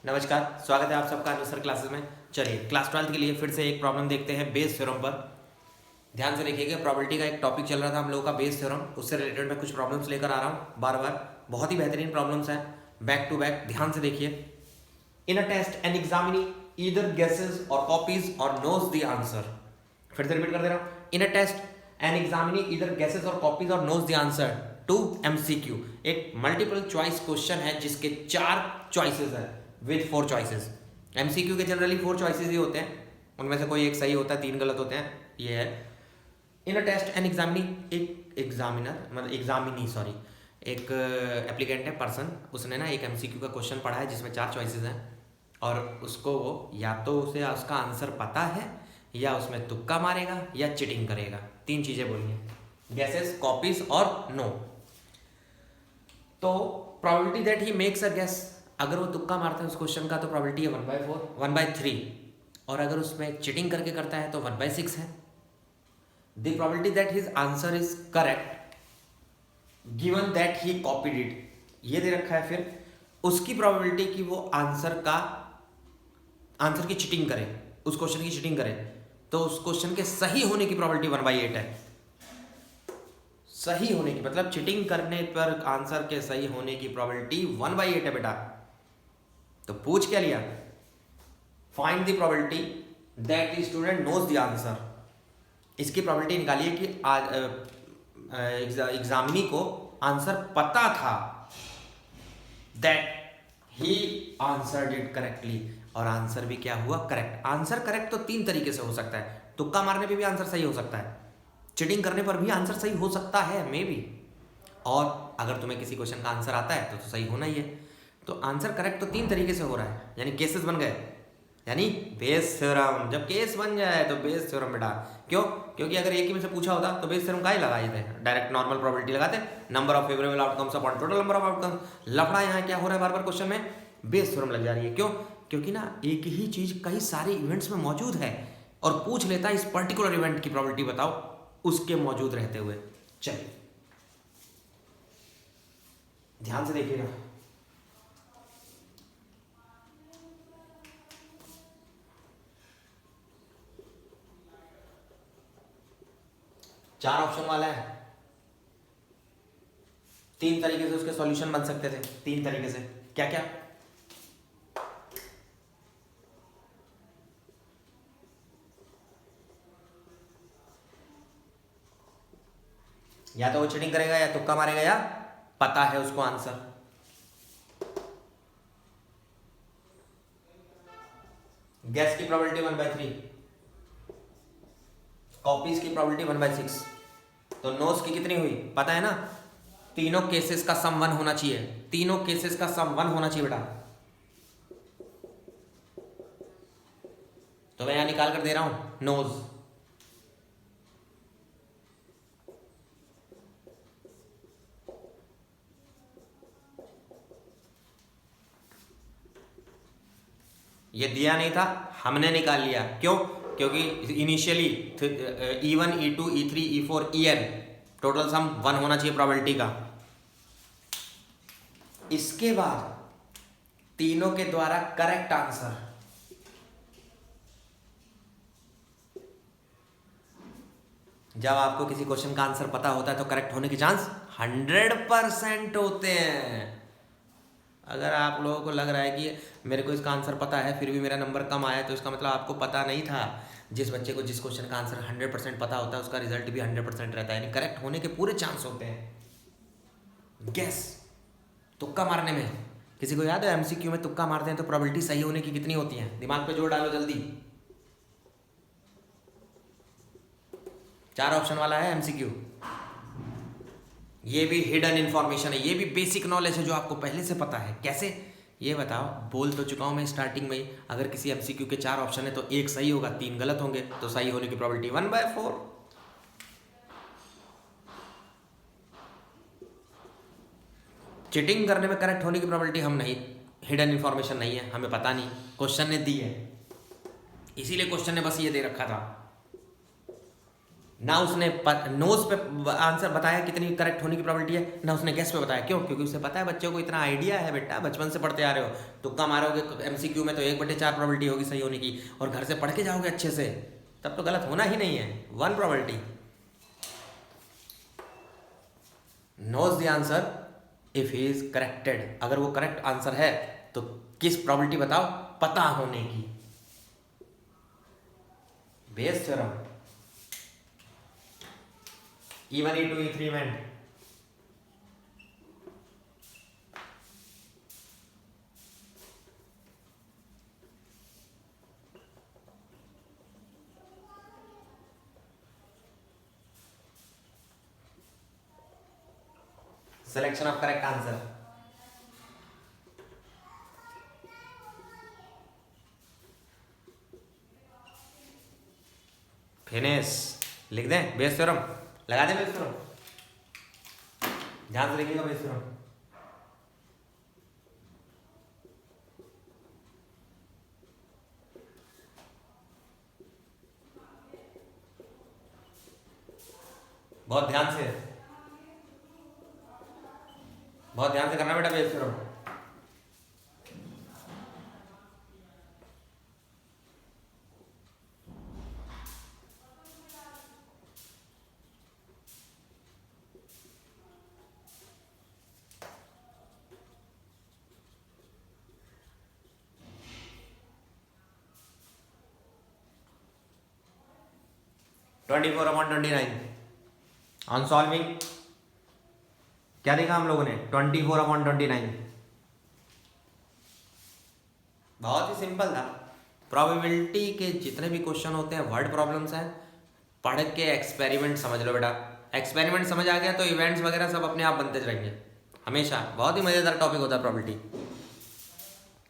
नमस्कार, स्वागत है आप सबका अनुसर क्लासेस में। चलिए क्लास 12 के लिए फिर से एक प्रॉब्लम देखते हैं बेस थ्योरम पर। ध्यान से देखिएगा, प्रॉपर्टी का एक टॉपिक चल रहा था हम लोगों का बेस थ्योरम, उससे रिलेटेड मैं कुछ प्रॉब्लम्स लेकर आ रहा हूँ बार बार। बहुत ही बेहतरीन प्रॉब्लम्स हैं, बैक टू बैक। ध्यान से देखिए। In a test an examinee either guesses or copies or knows the answer. फिर से रिपीट कर दे रहा हूँ। In a test an examinee either guesses or copies or knows the answer to MCQ। एक मल्टीपल चॉइस क्वेश्चन है जिसके 4 choices है विद 4 चॉइसेस। MCQ के जनरली 4 चॉइसेस ही होते हैं, उनमें से कोई एक सही होता है, 3 गलत होते हैं। ये है इन अ टेस्ट एन एग्जामिनी, एक एग्जामिनर मतलब एग्जामिनी सॉरी एक एप्लीकेंट है पर्सन, उसने ना एक MCQ का क्वेश्चन पढ़ा है जिसमें 4 चॉइसेस हैं और उसको वो या तो उसे उसका आंसर पता है या उसमें तुक्का मारेगा या चिटिंग करेगा। 3 चीजें बोलिए, गैसेस, कॉपीज और नो। तो probability that he makes a guess, अगर वो तुक्का मारता है उस क्वेश्चन का तो प्रोबेबिलिटी है 1/4, 1/3, और अगर उसमें चिटिंग करके करता है तो 1/6 है। The probability that his answer is correct given that he copied it, ये दे रखा है। फिर उसकी प्रोबेबिलिटी कि वो आंसर की चिटिंग करे, उस क्वेश्चन की चिटिंग करे, तो उस क्वेश्चन के सही होने की प्रोबेबिलिटी 1/8 है। सही होने की मतलब चिटिंग करने पर आंसर के सही होने की प्रोबेबिलिटी 1/8 है बेटा। तो पूछ क्या लिया, find the probability that the student knows the answer. इसकी प्रोबेबिलिटी निकालिए कि एग्जामिनी को आंसर पता था, that he answered it correctly, और आंसर भी क्या हुआ, करेक्ट। आंसर करेक्ट तो 3 तरीके से हो सकता है, तुक्का मारने पे भी आंसर सही हो सकता है, चिटिंग करने पर भी आंसर सही हो सकता है मे बी, और अगर तुम्हें किसी क्वेश्चन का आंसर आता है तो सही होना ही है। तो आंसर करेक्ट तो 3 तरीके से हो रहा है, यानी केसेस बन गए, यानी बेस थ्योरम। जब केस बन जाए तो बेस थ्योरम बेटा। क्यों? क्योंकि अगर एक ही में से पूछा होता तो बेस थ्योरम का ही लगाए थे, डायरेक्ट नॉर्मल प्रोबेबिलिटी लगाते, number of favourable outcomes upon total number of outcomes. लफड़ा यहाँ क्या हो रहा है, बार बार क्वेश्चन में बेस थ्योरम लग जा रही है। क्यों? क्योंकि ना एक ही चीज कई सारे इवेंट्स में मौजूद है और पूछ लेता है इस पर्टिकुलर इवेंट की प्रोबेबिलिटी बताओ उसके मौजूद रहते हुए। चलिए ध्यान से देखिएगा। चार ऑप्शन वाला है, 3 तरीके से उसके सॉल्यूशन बन सकते थे। 3 तरीके से क्या क्या? या तो वो चीटिंग करेगा या तुक्का मारेगा या पता है उसको आंसर। गैस की प्रोबेबिलिटी 1/3, कॉपीज की प्रोबेबिलिटी 1/6, तो नोस की कितनी हुई पता है ना? तीनों केसेस का सम 1 होना चाहिए, तीनों केसेस का सम 1 होना चाहिए बेटा। तो मैं यहां निकाल कर दे रहा हूं नोज। ये दिया नहीं था, हमने निकाल लिया। क्यों? क्योंकि initially E1 E2 E3 E4 En total sum 1 होना चाहिए प्रोबेबिलिटी का। इसके बाद तीनों के द्वारा करेक्ट आंसर, जब आपको किसी क्वेश्चन का आंसर पता होता है तो करेक्ट होने के चांस 100% होते हैं। अगर आप लोगों को लग रहा है कि मेरे को इसका आंसर पता है फिर भी मेरा नंबर कम आया, तो इसका मतलब आपको पता नहीं था। जिस बच्चे को जिस क्वेश्चन का आंसर 100% पता होता है उसका रिजल्ट भी 100% रहता है, यानी करेक्ट होने के पूरे चांस होते हैं। गैस तुक्का मारने में, किसी को याद है MCQ में तुक्का मारते हैं तो प्रोबेबिलिटी सही होने की कितनी होती है? दिमाग पे जोर डालो जल्दी। 4 ऑप्शन वाला है MCQ। ये भी हिडन इंफॉर्मेशन है, ये भी बेसिक नॉलेज है जो आपको पहले से पता है। कैसे ये बताओ? बोल तो चुका हूं मैं स्टार्टिंग में ही, अगर किसी MCQ के 4 ऑप्शन है तो एक सही होगा, 3 गलत होंगे, तो सही होने की प्रोबेबिलिटी 1/4। चिटिंग करने में करेक्ट होने की प्रोबेबिलिटी हम नहीं, हिडन इंफॉर्मेशन नहीं है, हमें पता नहीं, क्वेश्चन ने दी है, इसीलिए क्वेश्चन ने बस ये दे रखा था। ना उसने नोज पे आंसर बताया कितनी करेक्ट होने की प्रोबेबिलिटी है, ना उसने गेस पे बताया। क्यों? क्योंकि उसे पता है, बच्चों को इतना आइडिया है बेटा, बचपन से पढ़ते आ रहे हो। तुक्का मारोगे एमसीक्यू में तो 1/4 प्रोबेबिलिटी होगी सही होने की, और घर से पढ़ के जाओगे अच्छे से, तब तो गलत होना ही नहीं है। 1 probability. Knows the answer if he is corrected, अगर वो करेक्ट आंसर है तो किस प्रोबेबिलिटी बताओ? पता होने की। Bayes theorem, E1 E2 E3 में selection of correct answer. Finish. लिख दें बेस थ्योरम, लगा दें बेस थ्योरम, ध्यान से लिखिएगा बेस थ्योरम। बहुत ध्यान से, बहुत ध्यान से करना बेटा Bayes theorem. Twenty 24/29 on solving क्या देखा हम लोगों ने? 24/29। बहुत ही सिंपल था। प्रोबेबिलिटी के जितने भी क्वेश्चन होते हैं वर्ड प्रॉब्लम्स हैं, पढ़ के एक्सपेरिमेंट समझ लो बेटा। एक्सपेरिमेंट समझ आ गया तो इवेंट्स वगैरह सब अपने आप बनते रहेंगे हमेशा। बहुत ही मजेदार टॉपिक होता है प्रोबेबिलिटी।